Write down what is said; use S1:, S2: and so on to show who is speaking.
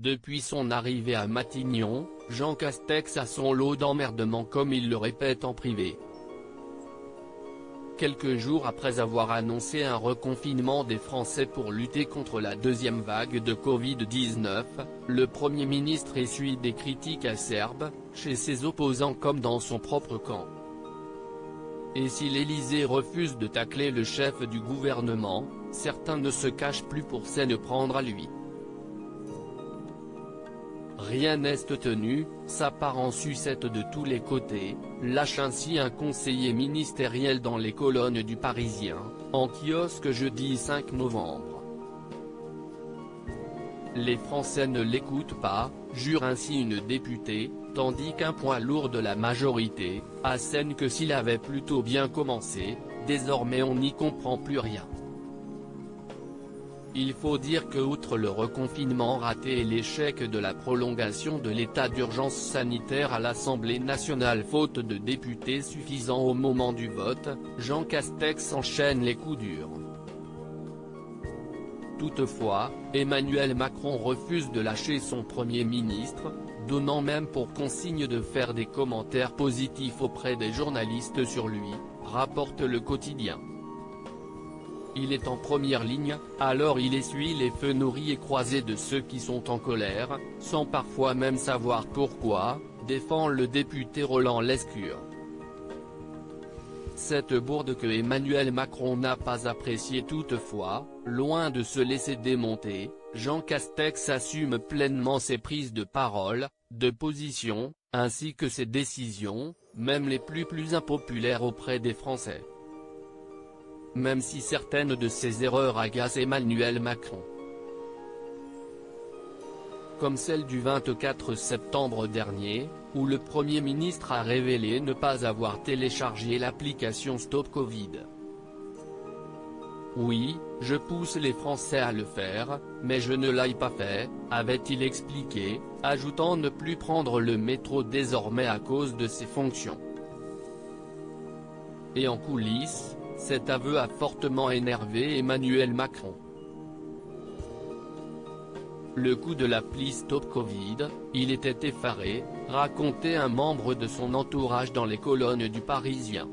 S1: Depuis son arrivée à Matignon, Jean Castex a son lot d'emmerdements comme il le répète en privé. Quelques jours après avoir annoncé un reconfinement des Français pour lutter contre la deuxième vague de Covid-19, le Premier ministre essuie des critiques acerbes, chez ses opposants comme dans son propre camp. Et si l'Élysée refuse de tacler le chef du gouvernement, certains ne se cachent plus pour s'en prendre à lui. Rien n'est tenu, ça part en sucette de tous les côtés, lâche ainsi un conseiller ministériel dans les colonnes du Parisien, en kiosque jeudi 5 novembre. Les Français ne l'écoutent pas, jure ainsi une députée, tandis qu'un poids lourd de la majorité assène que s'il avait plutôt bien commencé, désormais on n'y comprend plus rien. Il faut dire que outre le reconfinement raté et l'échec de la prolongation de l'état d'urgence sanitaire à l'Assemblée nationale faute de députés suffisants au moment du vote, Jean Castex enchaîne les coups durs. Toutefois, Emmanuel Macron refuse de lâcher son Premier ministre, donnant même pour consigne de faire des commentaires positifs auprès des journalistes sur lui, rapporte le quotidien. Il est en première ligne, alors il essuie les feux nourris et croisés de ceux qui sont en colère, sans parfois même savoir pourquoi, défend le député Roland Lescure. Cette bourde que Emmanuel Macron n'a pas appréciée toutefois, loin de se laisser démonter, Jean Castex assume pleinement ses prises de parole, de position, ainsi que ses décisions, même les plus impopulaires auprès des Français. Même si certaines de ses erreurs agacent Emmanuel Macron. Comme celle du 24 septembre dernier, où le Premier ministre a révélé ne pas avoir téléchargé l'application Stop Covid. Oui, je pousse les Français à le faire, mais je ne l'ai pas fait, avait-il expliqué, ajoutant ne plus prendre le métro désormais à cause de ses fonctions. Et en coulisses, cet aveu a fortement énervé Emmanuel Macron. Le coup de l'appli Stop Covid, il était effaré, racontait un membre de son entourage dans les colonnes du Parisien.